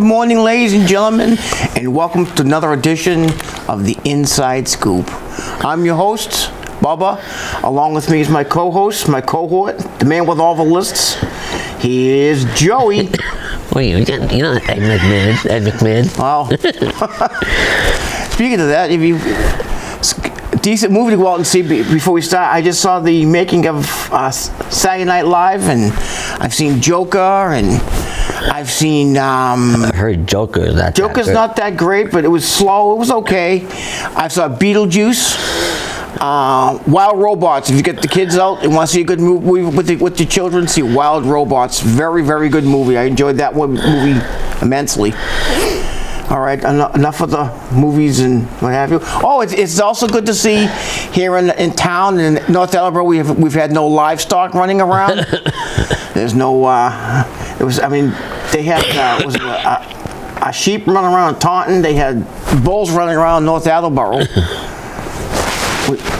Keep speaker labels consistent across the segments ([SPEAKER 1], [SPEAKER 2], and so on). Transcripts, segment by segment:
[SPEAKER 1] morning, ladies and gentlemen, and welcome to another edition of the Inside Scoop. I'm your host, Bubba. Along with me is my co-host, my cohort, the man with all the lists. He is Joey.
[SPEAKER 2] Wait, you're not Ed McMahon.
[SPEAKER 1] Well, speaking of that, if you decent movie to go out and see before we start, I just saw the making of Saturday Night Live, and I've seen Joker, and I've seen
[SPEAKER 2] I've heard Joker's
[SPEAKER 1] not that great, but it was slow. It was okay. I saw Beetlejuice, Wild Robots. If you get the kids out and want to see a good movie with your children, see Wild Robots. Very, very good movie. I enjoyed that movie immensely. All right, enough of the movies and what have you. Oh, it's also good to see here in town in North Attleboro. We've had no livestock running around. There's no. They had a sheep running around Taunton. They had bulls running around North Attleboro.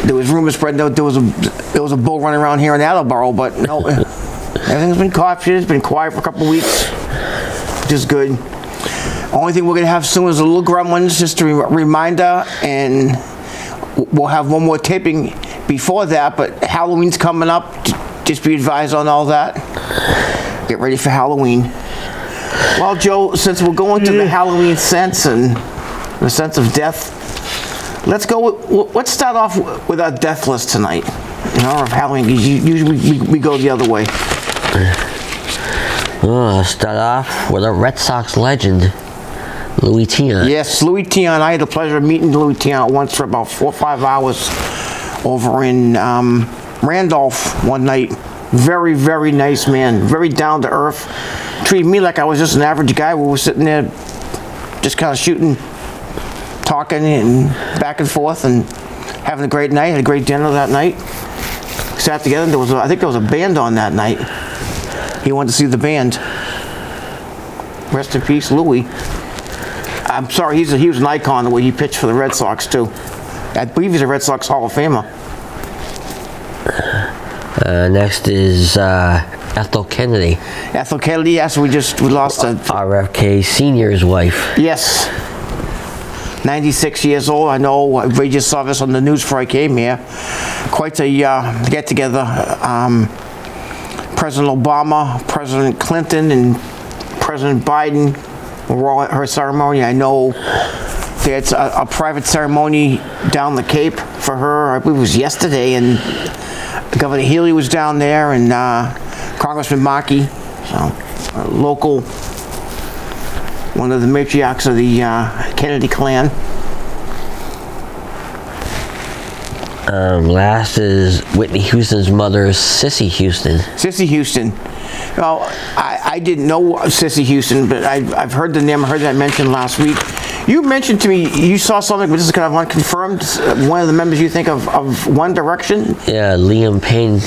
[SPEAKER 1] There was rumors spreading that there was a bull running around here in Attleboro, but no, everything's been captured. It's been quiet for a couple of weeks, which is good. Only thing we're going to have soon is the little gremlins, just a reminder, and we'll have one more taping before that, but Halloween's coming up. Just be advised on all that. Get ready for Halloween. Well, Joe, since we're going to the Halloween sense and the sense of death, let's start off with our death list tonight. In honor of Halloween, usually we go the other way.
[SPEAKER 2] I'll start off with a Red Sox legend, Louis Tiant.
[SPEAKER 1] Yes, Louis Tiant. I had the pleasure of meeting Louis Tiant once for about 4 or 5 hours over in Randolph one night. Very, very nice man. Very down to earth. Treated me like I was just an average guy. We were sitting there just kind of shooting, talking and back and forth and having a great night. Had a great dinner that night. Sat together. I think there was a band on that night. He wanted to see the band. Rest in peace, Louis. I'm sorry, he was an icon the way he pitched for the Red Sox too. I believe he's a Red Sox Hall of Famer.
[SPEAKER 2] Next is Ethel Kennedy.
[SPEAKER 1] Ethel Kennedy, yes, we lost
[SPEAKER 2] RFK Sr.'s wife.
[SPEAKER 1] Yes. 96 years old. I know, we just saw this on the news before I came here. Quite a get-together. President Obama, President Clinton, and President Biden were all at her ceremony. I know there's a private ceremony down the Cape for her. I believe it was yesterday, and Governor Healy was down there, and Congressman Markey, so local, one of the matriarchs of the Kennedy clan.
[SPEAKER 2] Last is Whitney Houston's mother, Cissy Houston.
[SPEAKER 1] Cissy Houston. Well, I didn't know Cissy Houston, but I've heard the name. I heard that mentioned last week. You mentioned to me you saw something, but this is kind of unconfirmed. One of the members you think of One Direction? Yeah,
[SPEAKER 2] Liam Payne.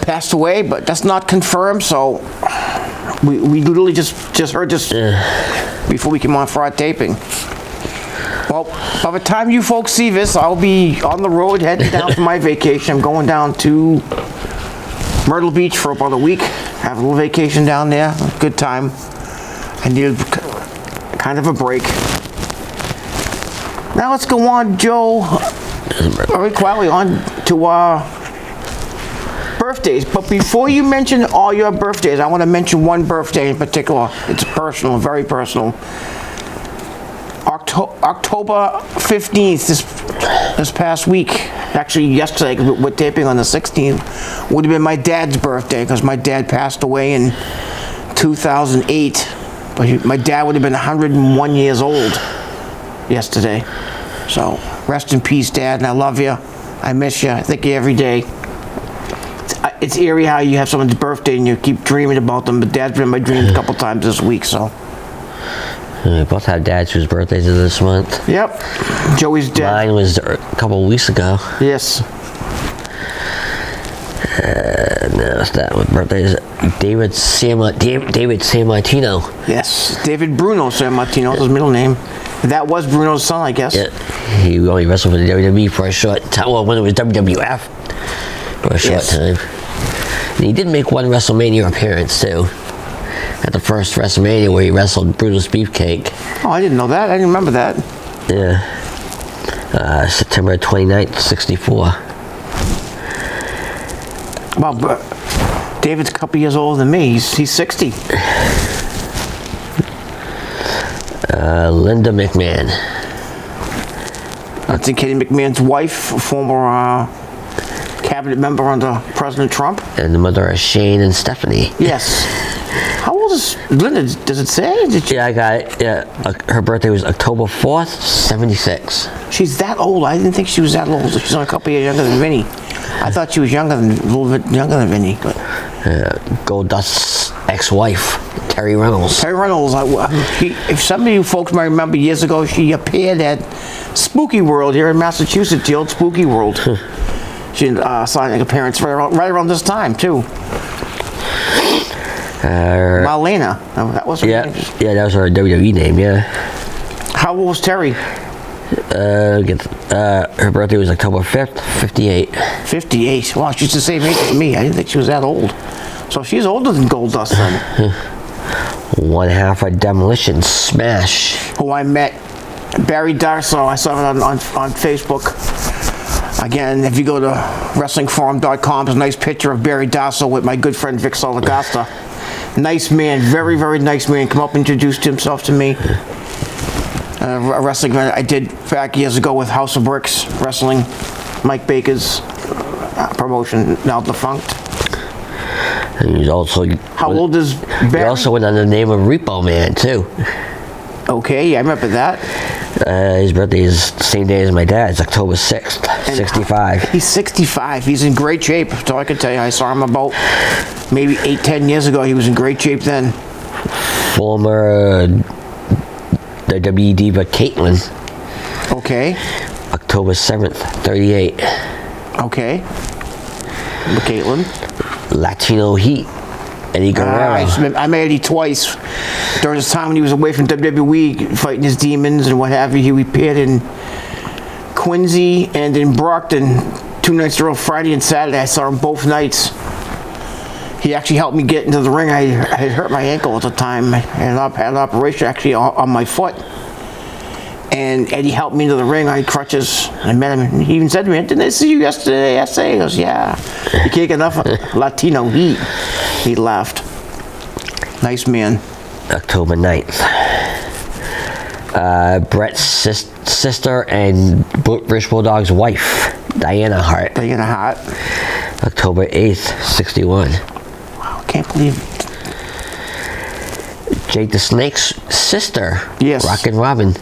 [SPEAKER 1] Passed away, but that's not confirmed, so we literally just heard this before we came on for our taping. Well, by the time you folks see this, I'll be on the road heading down for my vacation. I'm going down to Myrtle Beach for about a week. Have a little vacation down there. Good time. I needed kind of a break. Now let's go on, Joe, very quietly on to our birthdays. But before you mention all your birthdays, I want to mention one birthday in particular. It's personal, very personal. October 15th, this past week, actually yesterday, because we're taping on the 16th, would have been my dad's birthday, because my dad passed away in 2008. But my dad would have been 101 years old yesterday. So rest in peace, Dad, and I love you. I miss you. I think of you every day. It's eerie how you have someone's birthday and you keep dreaming about them, but Dad's been in my dreams a couple times this week, so.
[SPEAKER 2] We both have dads whose birthdays are this month.
[SPEAKER 1] Yep. Joey's dead.
[SPEAKER 2] Mine was a couple weeks ago.
[SPEAKER 1] Yes.
[SPEAKER 2] Now that with birthdays. David Sammartino.
[SPEAKER 1] Yes. David Bruno Sammartino is his middle name. That was Bruno's son, I guess.
[SPEAKER 2] Yeah. He only wrestled for the WWE for a short time. Well, when it was WWF for a short time. And he did make one WrestleMania appearance too. at the first WrestleMania where he wrestled Brutus Beefcake.
[SPEAKER 1] Oh, I didn't know that. I didn't remember that.
[SPEAKER 2] Yeah. September 29th, 64.
[SPEAKER 1] Well, David's a couple years older than me. He's 60.
[SPEAKER 2] Linda McMahon.
[SPEAKER 1] That's Katie McMahon's wife, former cabinet member under President Trump.
[SPEAKER 2] And the mother of Shane and Stephanie.
[SPEAKER 1] Yes. How old is Linda? Does it say?
[SPEAKER 2] Yeah, I got it. Yeah, her birthday was October 4th, 76.
[SPEAKER 1] She's that old. I didn't think she was that old. She's only a couple years younger than Vinny. I thought she was a little bit younger than Vinny. But
[SPEAKER 2] Goldust's ex-wife, Terry Reynolds.
[SPEAKER 1] Terry Reynolds. If some of you folks might remember, years ago, she appeared at Spooky World here in Massachusetts, the old Spooky World. She signed an appearance right around this time too. Marlena. That was her name.
[SPEAKER 2] Yeah, that was her WWE name. Yeah.
[SPEAKER 1] How old was Terry?
[SPEAKER 2] Her birthday was October 5th, 58.
[SPEAKER 1] 58. Wow, she's the same age as me. I didn't think she was that old. So she's older than Goldust then.
[SPEAKER 2] One half of Demolition Smash.
[SPEAKER 1] Who I met, Barry Darsow. I saw it on Facebook. Again, if you go to WrestlingForum.com, there's a nice picture of Barry Darsow with my good friend Vic Solagasta. Nice man, very, very nice man. Come up and introduced himself to me. A wrestling event I did back years ago with House of Bricks Wrestling, Mike Baker's promotion, now defunct.
[SPEAKER 2] And he's also...
[SPEAKER 1] How old is Barry?
[SPEAKER 2] He also went under the name of Repo Man, too.
[SPEAKER 1] Okay, yeah, I remember that.
[SPEAKER 2] His birthday is the same day as my dad's, October 6th, 65.
[SPEAKER 1] He's 65. He's in great shape. That's all I can tell you. I saw him about maybe 8-10 years ago. He was in great shape then.
[SPEAKER 2] Former WWE diva Caitlyn.
[SPEAKER 1] Okay.
[SPEAKER 2] October 7th, 38.
[SPEAKER 1] Okay. Caitlyn.
[SPEAKER 2] Latino Heat. Eddie Guerrero.
[SPEAKER 1] I met Eddie twice. During this time when he was away from WWE, fighting his demons and what have you, he appeared in Quincy and in Brockton 2 nights in a row, Friday and Saturday. I saw him both nights. He actually helped me get into the ring. I had hurt my ankle at the time. I had an operation actually on my foot. And Eddie helped me into the ring. I had crutches. I met him. He even said to me, "Didn't I see you yesterday?" I say, he goes, "Yeah. You can't get enough Latino heat." He laughed. Nice man.
[SPEAKER 2] October 9th. Bret's sister and British Bulldog's wife, Diana Hart.
[SPEAKER 1] Diana Hart.
[SPEAKER 2] October 8th, 61.
[SPEAKER 1] Wow, I can't believe it.
[SPEAKER 2] Jake the Snake's sister.
[SPEAKER 1] Yes.
[SPEAKER 2] Rockin' Robin.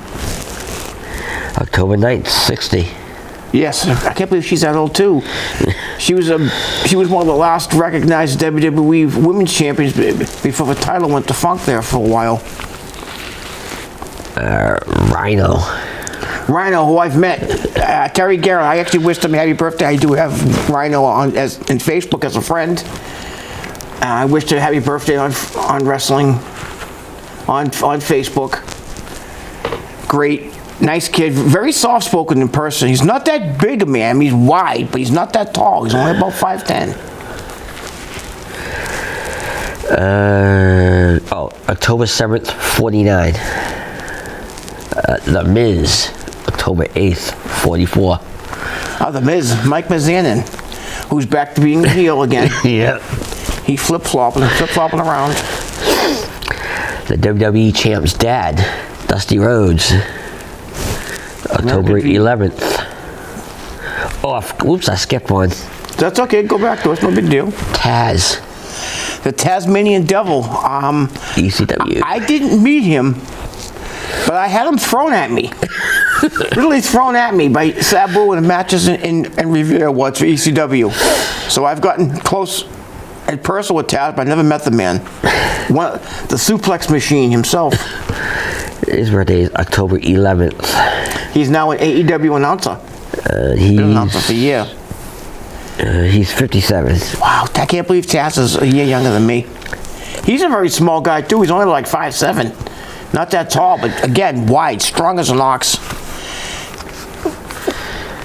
[SPEAKER 2] October 9th, 60.
[SPEAKER 1] Yes, I can't believe she's that old too. She was one of the last recognized WWE Women's Champions before the title went defunct there for a while.
[SPEAKER 2] Rhino,
[SPEAKER 1] who I've met, Terry Garrett. I actually wished him happy birthday. I do have Rhino in Facebook as a friend. I wished him happy birthday on wrestling on Facebook. Great. Nice kid, very soft-spoken in person. He's not that big a man. He's wide, but he's not that tall. He's only about 5'10".
[SPEAKER 2] October 7th, 49. The Miz, October 8th, 44.
[SPEAKER 1] The Miz, Mike Mizanin, who's back to being the heel again.
[SPEAKER 2] Yeah.
[SPEAKER 1] He flip-flopping around.
[SPEAKER 2] The WWE Champ's dad, Dusty Rhodes. October 11th. Oh, oops, I skipped one.
[SPEAKER 1] That's okay, go back to it, it's no big deal.
[SPEAKER 2] Taz.
[SPEAKER 1] The Tasmanian Devil.
[SPEAKER 2] ECW.
[SPEAKER 1] I didn't meet him, but I had him thrown at me. Really thrown at me by Sabu in matches in Revere once for ECW. So I've gotten close and personal with Taz, but I never met the man. The suplex machine himself.
[SPEAKER 2] His birthday is October 11th.
[SPEAKER 1] He's now an AEW announcer. He's been an announcer for a year.
[SPEAKER 2] He's 57.
[SPEAKER 1] Wow, I can't believe Taz is a year younger than me. He's a very small guy too. He's only like 5'7". Not that tall, but again, wide, strong as an ox.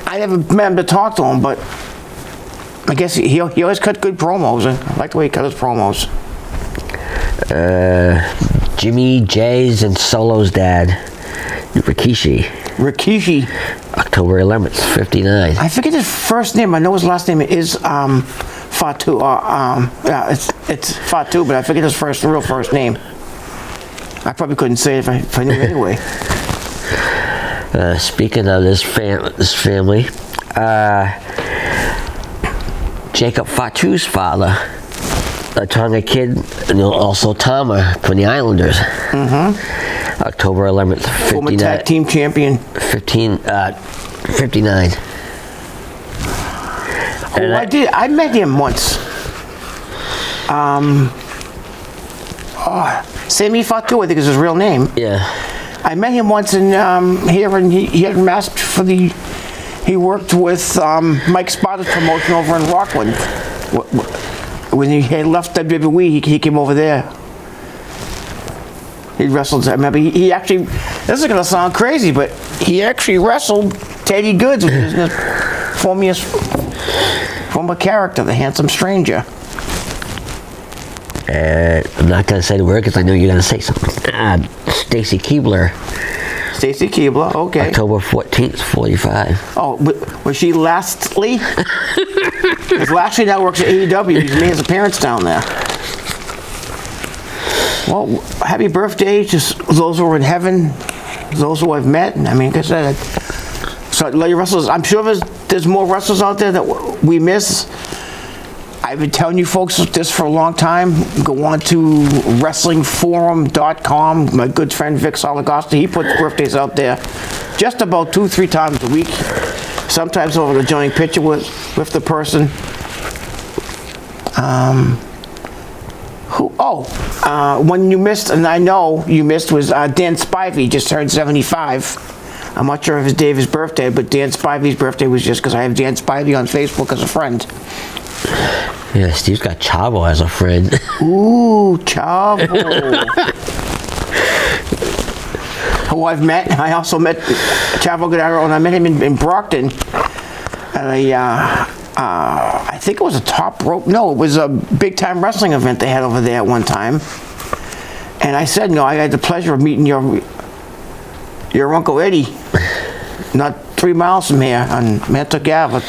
[SPEAKER 1] I never met him to talk to him, but I guess he always cut good promos. I like the way he cut his promos.
[SPEAKER 2] Jimmy, Jay's, and Solo's dad, Rikishi. October 11th, 59.
[SPEAKER 1] I forget his first name. I know his last name is Fatu. Yeah, it's Fatu, but I forget his real first name. I probably couldn't say it if I knew it anyway.
[SPEAKER 2] Speaking of this family, Jacob Fatu's father, a Tonga kid, and also Tama from the Islanders. October 11th, 59.
[SPEAKER 1] Former tag team champion.
[SPEAKER 2] 59.
[SPEAKER 1] And I met him once. Sammy Fatu, I think is his real name.
[SPEAKER 2] Yeah.
[SPEAKER 1] I met him once here, and he had masked for he worked with Mike Spotter's promotion over in Rockland. When he had left WWE, he came over there. He wrestled, I remember, he actually, this is going to sound crazy, but he actually wrestled Teddy Goods, which is his former character, the Handsome Stranger.
[SPEAKER 2] I'm not going to say the word because I know you're going to say something. Stacy Keibler.
[SPEAKER 1] Stacy Keibler, okay.
[SPEAKER 2] October 14th, 45.
[SPEAKER 1] Oh, was she Lastly? Because Lashley now works at AEW. He's made his appearance down there. Well, happy birthday to those who are in heaven, those who I've met. I mean, like I said, so let your wrestlers. I'm sure there's more wrestlers out there that we miss. I've been telling you folks this for a long time. Go on to WrestlingForum.com. My good friend Vic Salagosta, he puts birthdays out there just about 2-3 times a week. Sometimes over the joint picture with the person. One you missed, and I know you missed, was Dan Spivey, just turned 75. I'm not sure if it's David's birthday, but Dan Spivey's birthday was just because I have Dan Spivey on Facebook as a friend.
[SPEAKER 2] Yeah, Steve's got Chavo as a friend.
[SPEAKER 1] Ooh, Chavo. Who I've met. I also met Chavo Guerrero, and I met him in Brockton at I think it was a top rope. No, it was a big time wrestling event they had over there at one time. And I said, I had the pleasure of meeting your Uncle Eddie, not 3 miles from here on Mantuck Ave.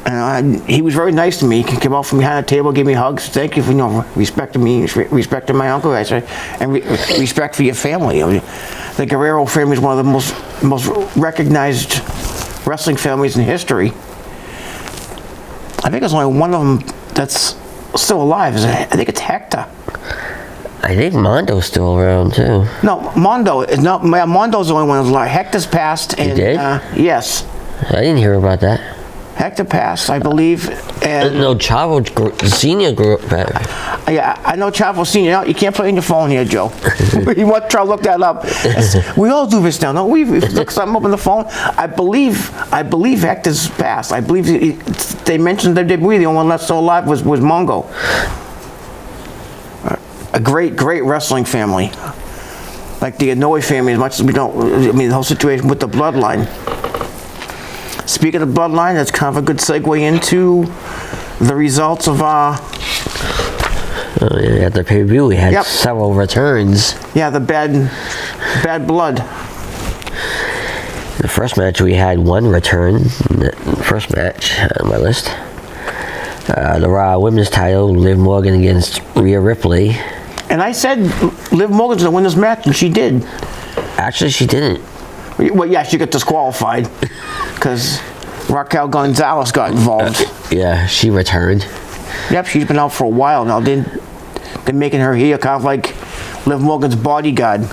[SPEAKER 1] And he was very nice to me. He came out from behind the table, gave me hugs. Thank you for respecting me, respecting my uncle. I said, and respect for your family. The Guerrero family is one of the most recognized wrestling families in history. I think there's only one of them that's still alive. I think it's Hector.
[SPEAKER 2] I think Mondo's still around too.
[SPEAKER 1] No, Mondo is not. Mondo's the only one that's alive. Hector's passed. And,
[SPEAKER 2] he did?
[SPEAKER 1] Yes.
[SPEAKER 2] I didn't hear about that.
[SPEAKER 1] Hector passed, I believe. And
[SPEAKER 2] no, Chavo Senior grew up better.
[SPEAKER 1] Yeah, I know Chavo Senior. No, you can't play on your phone here, Joe. You want to try to look that up? We all do this now, don't we? If you look something up on the phone. I believe Hector's passed. I believe they mentioned that the only one left still alive was Mongo. A great wrestling family, like the Inoue family. As much as we don't, I mean, the whole situation with the bloodline. Speaking of bloodline, that's kind of a good segue into the results of
[SPEAKER 2] at the pay-per-view, we had several returns.
[SPEAKER 1] Yeah, the bad blood.
[SPEAKER 2] The first match, we had one return. The first match on my list. The Raw Women's title, Liv Morgan against Rhea Ripley.
[SPEAKER 1] And I said Liv Morgan's going to win this match, and she did.
[SPEAKER 2] Actually, she didn't.
[SPEAKER 1] Well, yeah, she got disqualified because Raquel Gonzalez got involved.
[SPEAKER 2] Yeah, she returned.
[SPEAKER 1] Yep, she's been out for a while now. They're making her here kind of like Liv Morgan's bodyguard.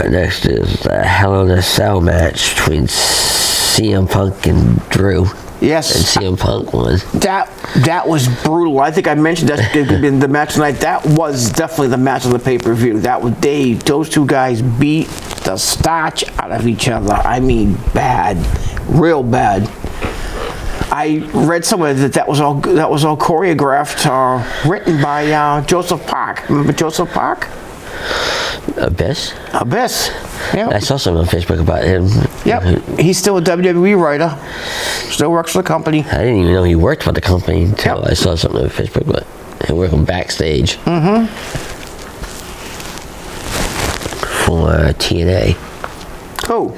[SPEAKER 2] Next is a Hell in a Cell match between CM Punk and Drew.
[SPEAKER 1] Yes.
[SPEAKER 2] And CM Punk won.
[SPEAKER 1] That was brutal. I think I mentioned that in the match tonight. That was definitely the match of the pay-per-view. Those two guys beat the starch out of each other. I mean, bad, real bad. I read somewhere that was all choreographed, written by Joseph Park. Remember Joseph Park?
[SPEAKER 2] Abyss.
[SPEAKER 1] Yep.
[SPEAKER 2] I saw something on Facebook about him.
[SPEAKER 1] Yep. He's still a WWE writer. Still works for the company.
[SPEAKER 2] I didn't even know he worked for the company until
[SPEAKER 1] Yep.
[SPEAKER 2] I saw something on Facebook about him working backstage. For TNA.
[SPEAKER 1] Who?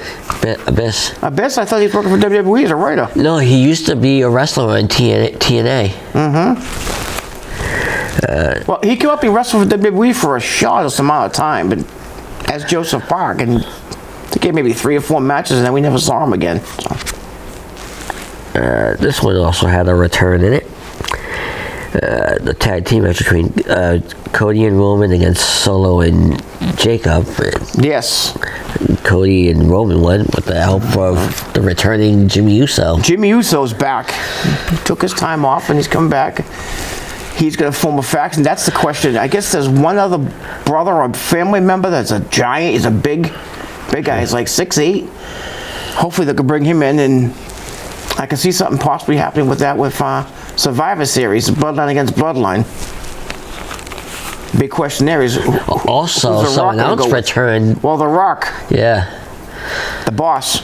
[SPEAKER 2] Abyss.
[SPEAKER 1] Abyss? I thought he was working for WWE as a writer.
[SPEAKER 2] No, he used to be a wrestler on TNA.
[SPEAKER 1] Well, he came up and wrestled for WWE for a shortest amount of time, but as Joseph Park, and I think he had maybe 3 or 4 matches, and then we never saw him again. So.
[SPEAKER 2] This one also had a return in it. The tag team match between Cody and Roman against Solo and Jacob.
[SPEAKER 1] Yes.
[SPEAKER 2] Cody and Roman won with the help of the returning Jimmy Uso.
[SPEAKER 1] Jimmy Uso's back. He took his time off, and he's come back. He's going to form a faction. That's the question. I guess there's one other brother or family member that's a giant. He's a big guy. He's like 6'8". Hopefully they could bring him in, and I can see something possibly happening with that with Survivor Series, Bloodline against Bloodline. Big question there is
[SPEAKER 2] Also,
[SPEAKER 1] who's The
[SPEAKER 2] someone
[SPEAKER 1] Rock gonna
[SPEAKER 2] else
[SPEAKER 1] go with?
[SPEAKER 2] returned.
[SPEAKER 1] Well, The Rock,
[SPEAKER 2] Yeah.
[SPEAKER 1] the boss.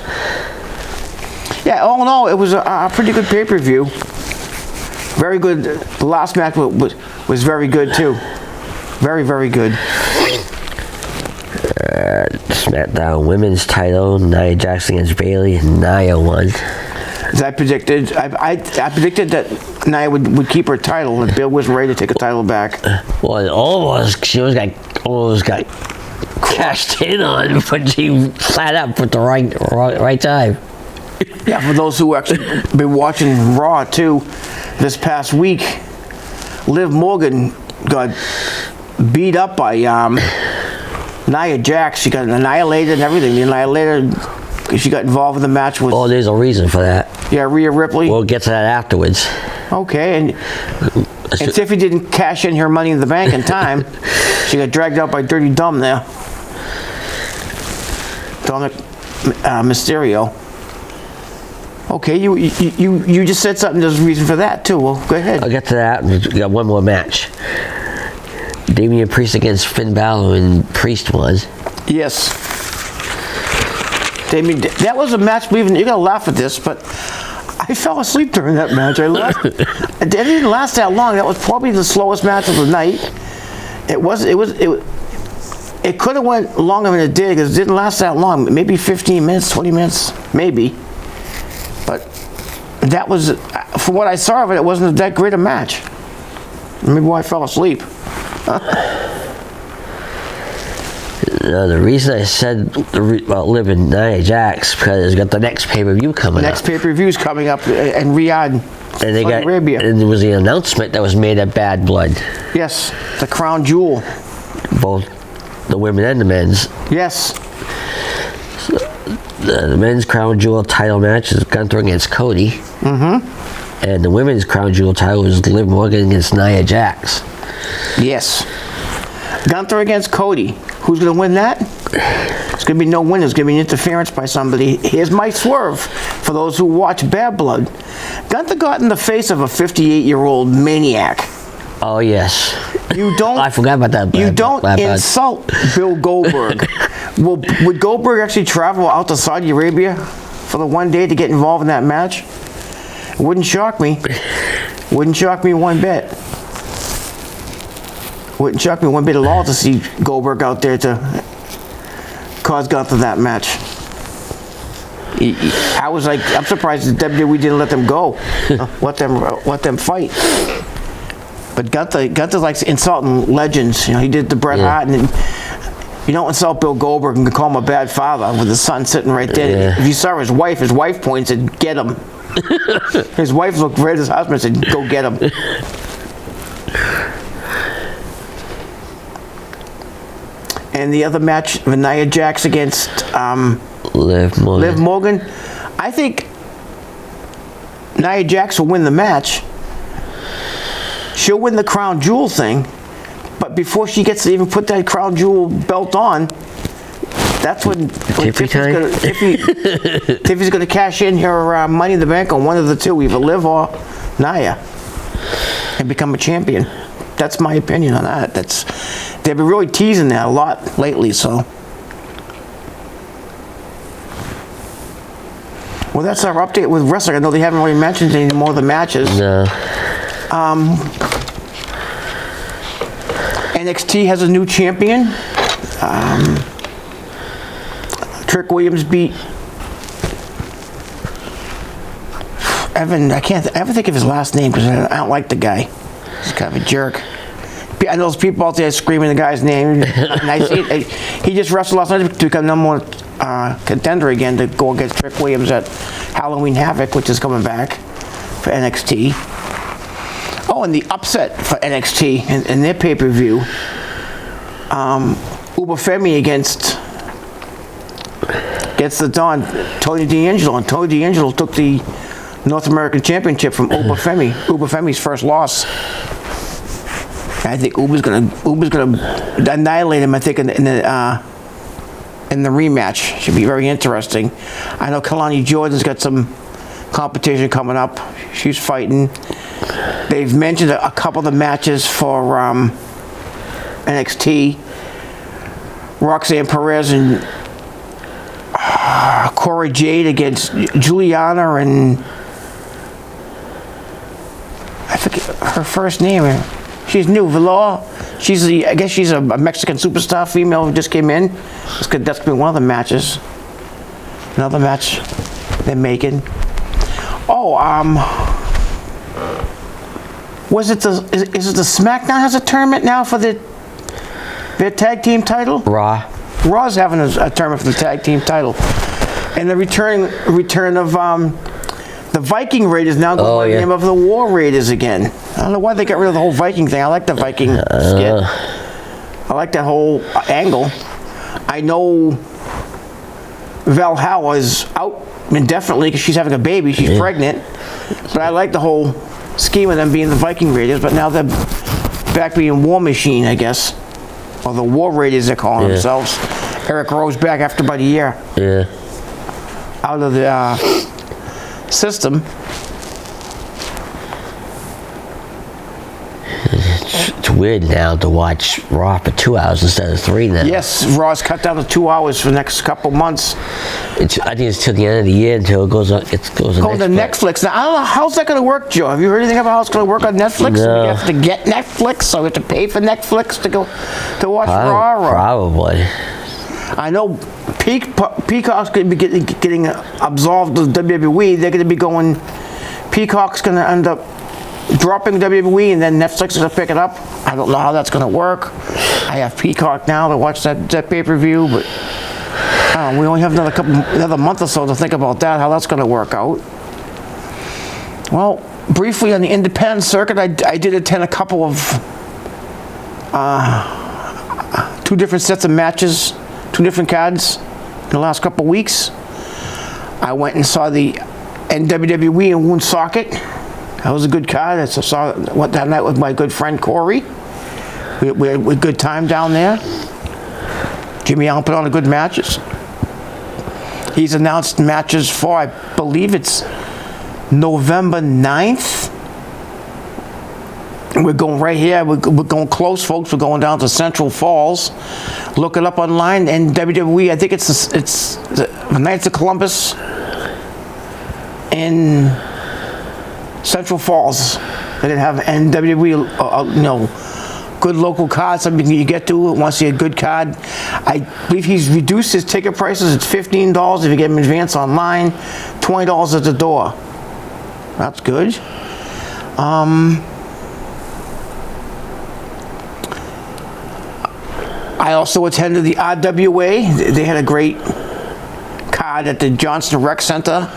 [SPEAKER 1] Yeah, all in all, it was a pretty good pay-per-view. Very good. The last match was very good too. Very, very good.
[SPEAKER 2] SmackDown Women's title, Nia Jax against Bayley, and Nia won.
[SPEAKER 1] As I predicted, I predicted that Nia would keep her title, and Bill was ready to take a title back.
[SPEAKER 2] Well, it almost got cashed in on, but she sat up at the right time.
[SPEAKER 1] Yeah, for those who actually been watching Raw too, this past week, Liv Morgan got beat up by Nia Jax. She got annihilated and everything. The Annihilator, she got involved in the match with.
[SPEAKER 2] Oh, there's a reason for that.
[SPEAKER 1] Yeah, Rhea Ripley.
[SPEAKER 2] We'll get to that afterwards.
[SPEAKER 1] Okay, and Tiffy didn't cash in her Money in the Bank in time. She got dragged out by Dirty Dumb there. Dominic Mysterio. Okay, you just said something. There's a reason for that too. Well, go ahead.
[SPEAKER 2] I'll get to that. We got one more match. Damian Priest against Finn Balor, and Priest was.
[SPEAKER 1] Yes. Damien, that was a match. You're gonna laugh at this, but I fell asleep during that match. It didn't last that long. That was probably the slowest match of the night. It could have went longer than it did because it didn't last that long. Maybe 15 minutes, 20 minutes, maybe. But that was, for what I saw of it, it wasn't that great a match. Maybe why I fell asleep.
[SPEAKER 2] The reason I said about Liv and Nia Jax because it's got the next pay-per-view coming up.
[SPEAKER 1] Next pay-per-view is coming up in Riyadh,
[SPEAKER 2] And they
[SPEAKER 1] Saudi Arabia.
[SPEAKER 2] And there was the announcement that was made at Bad Blood.
[SPEAKER 1] Yes, the crown jewel.
[SPEAKER 2] Both the women and the men's.
[SPEAKER 1] Yes.
[SPEAKER 2] The men's crown jewel title match is Gunther against Cody. Mm-hmm. And the women's crown jewel title is Liv Morgan against Nia Jax.
[SPEAKER 1] Yes. Gunther against Cody. Who's going to win that? It's going to be no winner. It's going to be an interference by somebody. Here's my swerve for those who watch Bad Blood. Gunther got in the face of a 58-year-old maniac.
[SPEAKER 2] Oh, yes.
[SPEAKER 1] You don't.
[SPEAKER 2] I forgot about that.
[SPEAKER 1] You don't insult Bill Goldberg. Would Goldberg actually travel out to Saudi Arabia for the one day to get involved in that match? It wouldn't shock me. Wouldn't shock me one bit. Wouldn't shock me one bit at all to see Goldberg out there to cause Gunther that match. I was like, I'm surprised that WWE didn't let them go, let them fight. But Gunther likes insulting legends. You know, he did the Bret Hart, and you don't insult Bill Goldberg and call him a bad father with his son sitting right there. If you saw his wife pointed, "Get him." His wife looked right at his husband and said, "Go get him." And the other match, Nia Jax against
[SPEAKER 2] Liv
[SPEAKER 1] Morgan. I think Nia Jax will win the match. She'll win the crown jewel thing, but before she gets to even put that crown jewel belt on, that's when Tiffy's going to cash in her Money in the Bank on one of the two, either Liv or Nia, and become a champion. That's my opinion on that. They've been really teasing that a lot lately, so. Well, that's our update with wrestling. I know they haven't really mentioned any more of the matches.
[SPEAKER 2] No.
[SPEAKER 1] NXT has a new champion. Trick Williams beat Evan. I can't ever think of his last name because I don't like the guy. He's kind of a jerk. I know those people out there screaming the guy's name. And I see it. He just wrestled last night to become number one contender again to go against Trick Williams at Halloween Havoc, which is coming back for NXT. Oh, and the upset for NXT in their pay-per-view. Uber Femi against the Don, Tony D'Angelo. And Tony D'Angelo took the North American Championship from Uber Femi. Uber Femi's first loss. I think Uber's gonna annihilate him. I think in the rematch. Should be very interesting. I know Kalani Jordan's got some competition coming up. She's fighting. They've mentioned a couple of the matches for NXT. Roxanne Perez and Cora Jade against Juliana and I forget her first name. She's new, Velour. I guess she's a Mexican superstar female who just came in. That's gonna be one of the matches. Another match they're making. Oh, is it the SmackDown has a tournament now for their tag team title?
[SPEAKER 2] Raw.
[SPEAKER 1] Raw's having a tournament for the tag team title, and the return of the Viking Raiders now go by the name of the War Raiders again. I don't know why they got rid of the whole Viking thing. I like the Viking skit. I like that whole angle. I know Valhalla is out indefinitely because she's having a baby. She's pregnant. But I like the whole scheme of them being the Viking Raiders. But now they're back being War Machine, I guess. Or the War Raiders, they're calling themselves. Eric Rowe's back after about a year.
[SPEAKER 2] Yeah.
[SPEAKER 1] Out of the system.
[SPEAKER 2] It's weird now to watch Raw for 2 hours instead of 3 now.
[SPEAKER 1] Yes, Raw's cut down to 2 hours for the next couple months.
[SPEAKER 2] I think it's till the end of the year until it goes on.
[SPEAKER 1] Going to Netflix. Now, I don't know how's that going to work, Joe. Have you heard anything about how it's going to work on Netflix?
[SPEAKER 2] No.
[SPEAKER 1] You have to get Netflix, so we have to pay for Netflix to watch Raw.
[SPEAKER 2] Probably.
[SPEAKER 1] I know Peacock's going to be getting absolved of WWE. They're going to be going. Peacock's going to end up dropping WWE, and then Netflix is going to pick it up. I don't know how that's going to work. I have Peacock now to watch that pay-per-view, but we only have another month or so to think about that, how that's going to work out. Well, briefly on the independent circuit, I did attend a couple of 2 different sets of matches, 2 different cards in the last couple of weeks. I went and saw the WWE in Woonsocket. That was a good card. I went that night with my good friend Corey. We had a good time down there. Jimmy Allen put on a good matches. He's announced matches for, I believe it's November 9th. We're going right here. We're going close, folks. We're going down to Central Falls. Look it up online. And WWE, I think it's the Knights of Columbus in Central Falls. They're gonna have WWE, good local cards. Something you get to want to see a good card. I believe he's reduced his ticket prices. It's $15 if you get them in advance online, $20 at the door. That's good. I also attended the RWA. They had a great card at the Johnston Rec Center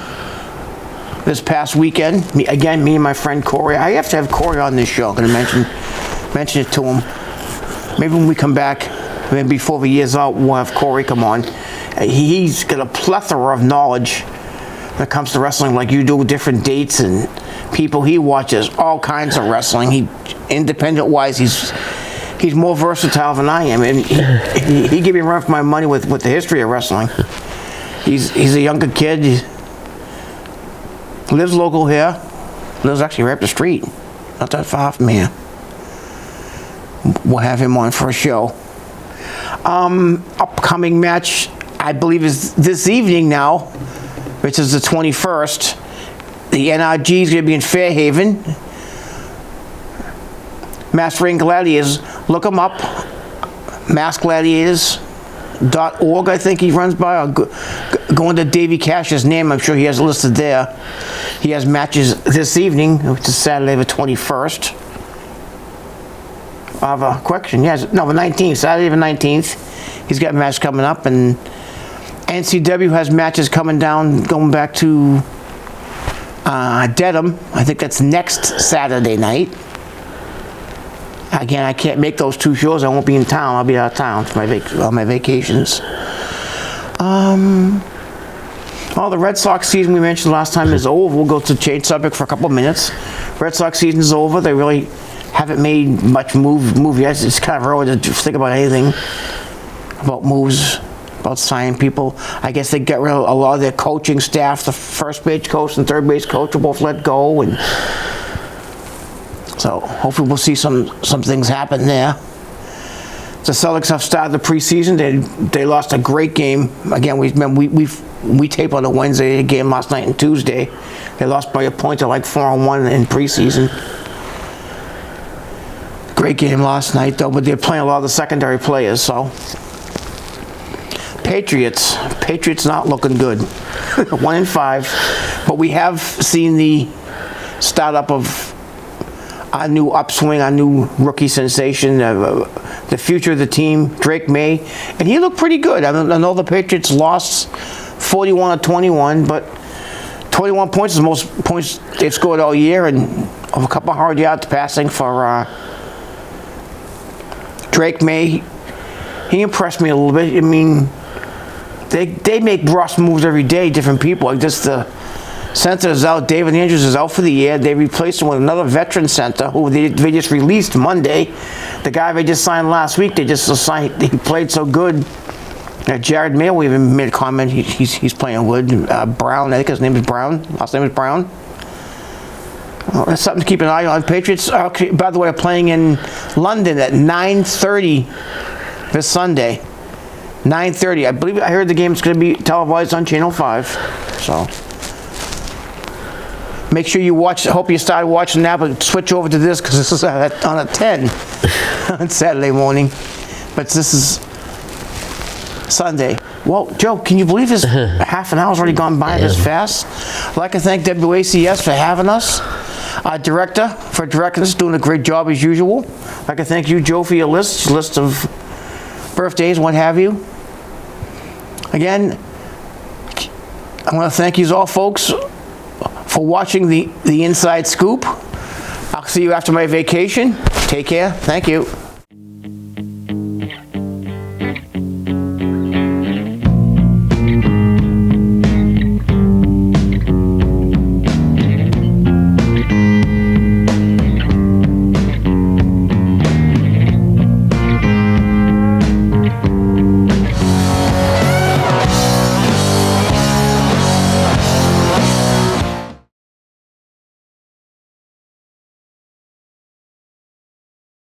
[SPEAKER 1] this past weekend. Me and my friend Corey. I have to have Corey on this show. I'm going to mention it to him. Maybe when we come back, maybe before the year's out, we'll have Corey come on. He's got a plethora of knowledge when it comes to wrestling, like you do, different dates and people. He watches all kinds of wrestling. Independent-wise, he's more versatile than I am, and he gave me a run for my money with the history of wrestling. He's a younger kid. He lives local here. Lives actually right up the street, not that far from here. We'll have him on for a show. Upcoming match, I believe, is this evening now. which is the 21st. The NRG is going to be in Fairhaven. Mass Ring Gladiators, look him up. massgladiators.org, I think he runs by. Or go into Davey Cash's name, I'm sure he has it listed there. He has matches this evening, which is Saturday the 21st. I have a correction, yes, no, the 19th, Saturday the 19th. He's got matches coming up, and NCW has matches coming down, going back to Dedham. I think that's next Saturday night. Again, I can't make those two shows. I won't be in town. I'll be out of town for on my vacations. The Red Sox season we mentioned last time is over. We'll go to change subject for a couple of minutes. Red Sox season is over. They really haven't made much move yet. It's kind of early to think about anything about moves, about signing people. I guess they got rid of a lot of their coaching staff. The first base coach and third base coach will both let go, and so hopefully we'll see some things happen there. The Celtics have started the preseason. They lost a great game. Again, we tape on a Wednesday game last night and Tuesday. They lost by a point to like 4-1 in preseason. Great game last night though, but they're playing a lot of the secondary players. So Patriots not looking good. 1-5, but we have seen the startup of our new upswing, our new rookie sensation, the future of the team, Drake May, and he looked pretty good. I know the Patriots lost 41-21, but 21 points is the most points they've scored all year, and a couple of hard yards passing for Drake May. He impressed me a little bit. I mean, they make Ross moves every day, different people. Like just the center is out. David Andrews is out for the year. They replaced him with another veteran center who they just released Monday. The guy they just signed last week, they just signed. He played so good. Jared Mayo even made a comment. He's playing good. Brown, I think his name is Brown. Last name is Brown. Well, that's something to keep an eye on. Patriots, by the way, are playing in London at 9:30 this Sunday. 9:30. I believe I heard the game's going to be televised on Channel 5. So make sure you watch. I hope you started watching now, but switch over to this because this is on at 10 on Saturday morning. But this is Sunday. Well, Joe, can you believe this? Half an hour's already gone by this fast. I'd like to thank WACS for having us. Our director for directing us, doing a great job as usual. I'd like to thank you, Joe, for your list of birthdays, what have you. Again, I want to thank you all, folks, for watching the Inside Scoop. I'll see you after my vacation. Take care. Thank you.